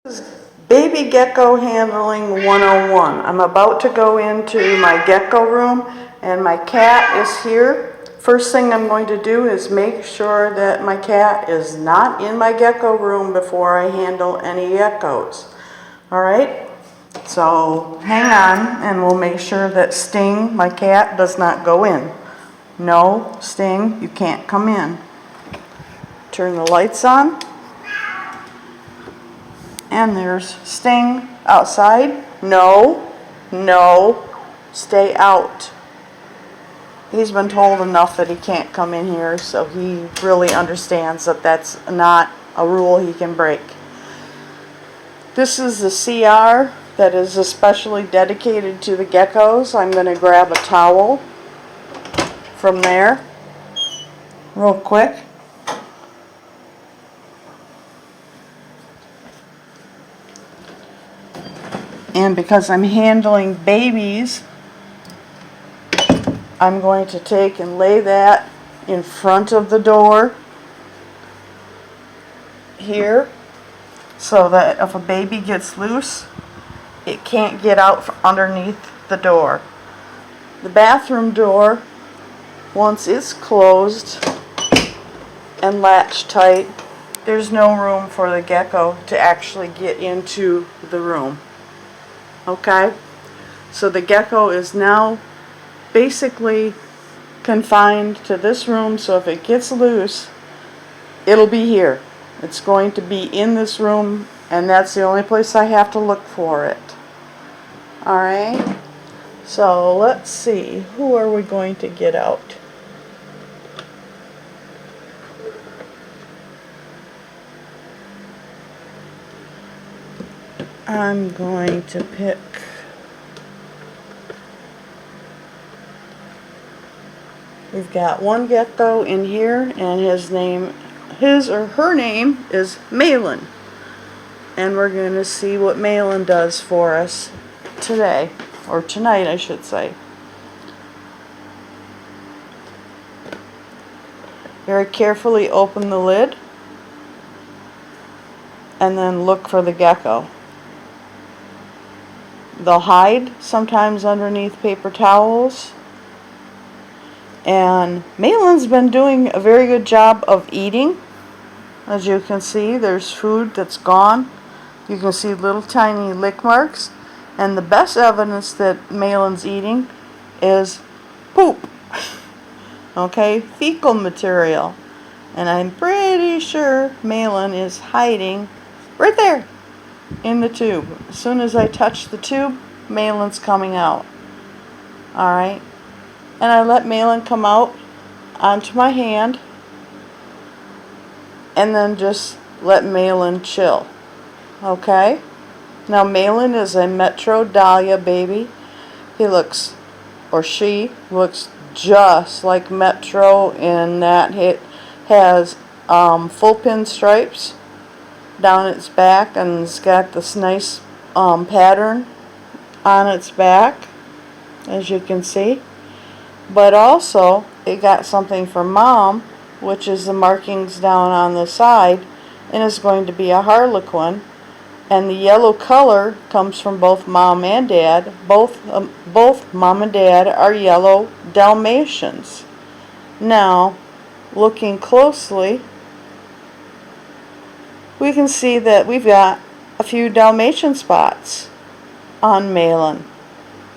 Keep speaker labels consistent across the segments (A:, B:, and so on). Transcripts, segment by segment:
A: This is Baby Gecko Handling 101. I'm about to go into my gecko room and my cat is here. First thing I'm going to do is make sure that my cat is not in my gecko room before I handle any geckos. Alright, so hang on and we'll make sure that Sting, my cat, does not go in. No, Sting, you can't come in. Turn the lights on. And there's Sting outside. No, no, stay out. He's been told enough that he can't come in here, so he really understands that that's not a rule he can break. This is the CR that is especially dedicated to the geckos. I'm going to grab a towel from there real quick. And because I'm handling babies, I'm going to take and lay that in front of the door here so that if a baby gets loose, it can't get out from underneath the door. The bathroom door, once it's closed and latched tight, there's no room for the gecko to actually get into the room. Okay, so the gecko is now basically confined to this room, so if it gets loose, it'll be here. It's going to be in this room, and that's the only place I have to look for it. Alright, so let's see, who are we going to get out? I'm going to pick we've got one gecko in here and his or her name is Malin, and we're going to see what Malin does for us today, or tonight I should say. Very carefully open the lid and then look for the gecko. They'll hide sometimes underneath paper towels. And Malin's been doing a very good job of eating. As you can see, there's food that's gone. You can see little tiny lick marks. And the best evidence that Malin's eating is poop. Okay, fecal material. And I'm pretty sure Malin is hiding right there in the tube. As soon as I touch the tube, Malin's coming out. Alright. And I let Malin come out onto my hand. And then just let Malin chill. Okay? Now Malin is a Metro Dahlia baby. He looks, or she looks just like Metro in that it has full pin stripes down its back, and it's got this nice pattern on its back, as you can see. But also it got something from Mom, which is the markings down on the side, and is going to be a harlequin. And the yellow color comes from both Mom and Dad. Both Mom and Dad are yellow Dalmatians. Now, looking closely, we can see that we've got a few Dalmatian spots on Malin.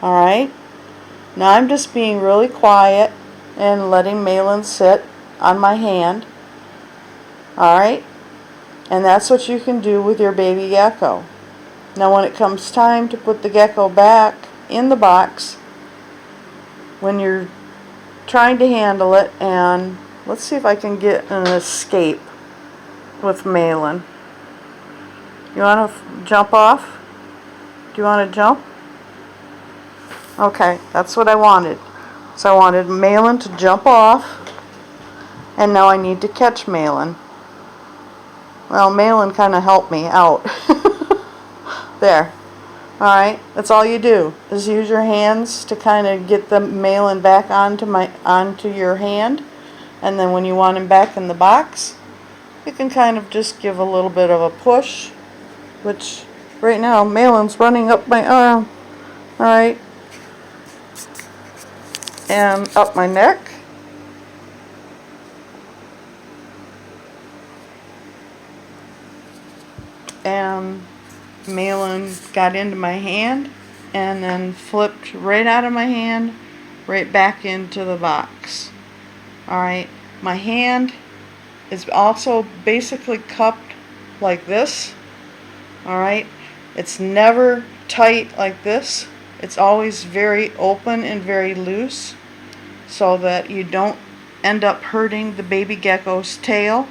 A: Alright? Now I'm just being really quiet and letting Malin sit on my hand. Alright? And that's what you can do with your baby gecko. Now when it comes time to put the gecko back in the box, when you're trying to handle it, and let's see if I can get an escape with Malin. You want to jump off? Do you want to jump? Okay, that's what I wanted. So I wanted Malin to jump off, and now I need to catch Malin. Well, Malin kind of helped me out. There. Alright, that's all you do, is use your hands to kind of get the Malin back onto your hand, and then when you want him back in the box, you can kind of just give a little bit of a push which right now Malin's running up my arm, alright, and up my neck. And Malin got into my hand and then flipped right out of my hand, right back into the box. Alright, my hand is also basically cupped like this. Alright, it's never tight like this. It's always very open and very loose so that you don't end up hurting the baby gecko's tail.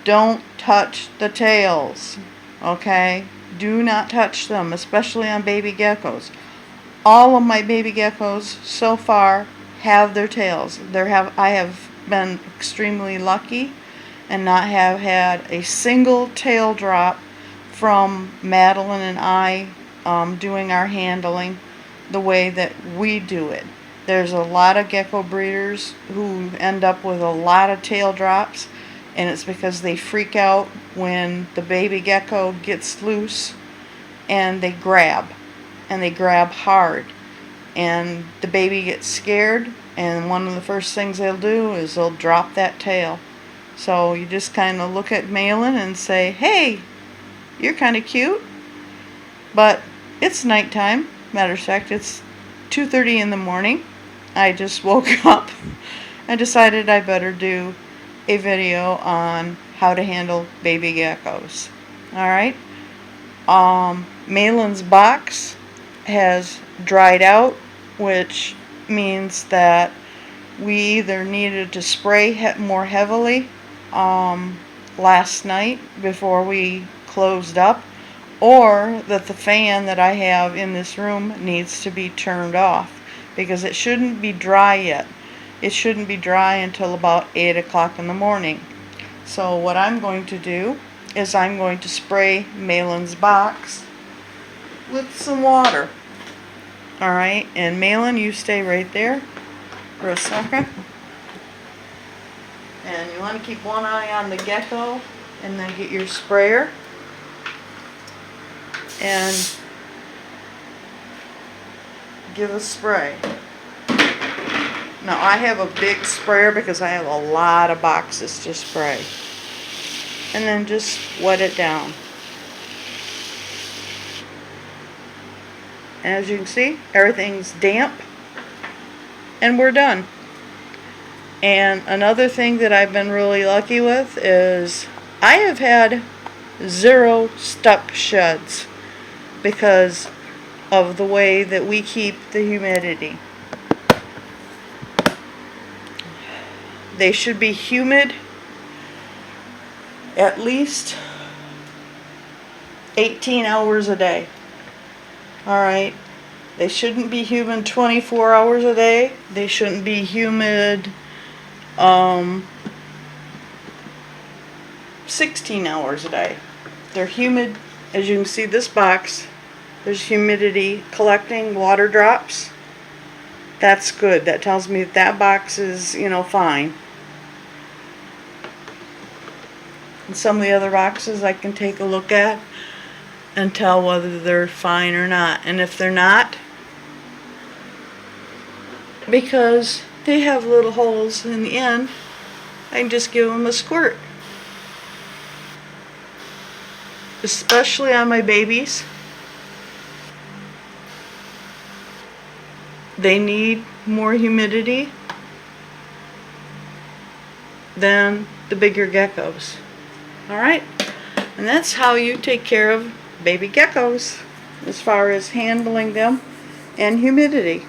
A: Don't touch the tails. Okay? Do not touch them, especially on baby geckos. All of my baby geckos so far have their tails. I have been extremely lucky and not have had a single tail drop from Madeline and I doing our handling the way that we do it. There's a lot of gecko breeders who end up with a lot of tail drops, and it's because they freak out when the baby gecko gets loose and they grab hard, and the baby gets scared, and one of the first things they'll do is they'll drop that tail. So you just kind of look at Malin and say, hey, you're kind of cute, but it's nighttime. Matter of fact, it's 2:30 in the morning. I just woke up. I decided I better do a video on how to handle baby geckos. Alright, Malin's box has dried out, which means that we either needed to spray more heavily last night before we closed up, or that the fan that I have in this room needs to be turned off, because it shouldn't be dry yet. It shouldn't be dry until about 8 o'clock in the morning. So what I'm going to do is I'm going to spray Malin's box with some water. Alright, and Malin, you stay right there for a second. And you want to keep one eye on the gecko, and then get your sprayer and give a spray. Now I have a big sprayer because I have a lot of boxes to spray. And then just wet it down. As you can see, everything's damp, and we're done. And another thing that I've been really lucky with is I have had 0 step sheds because of the way that we keep the humidity. They should be humid at least 18 hours a day. Alright, they shouldn't be humid 24 hours a day. They shouldn't be humid 16 hours a day. They're humid. As you can see, this box, there's humidity collecting, water drops. That's good. That tells me that box is, fine. And some of the other boxes I can take a look at and tell whether they're fine or not. And if they're not, because they have little holes in the end, I can just give them a squirt. Especially on my babies. They need more humidity than the bigger geckos. Alright? And that's how you take care of baby geckos as far as handling them and humidity.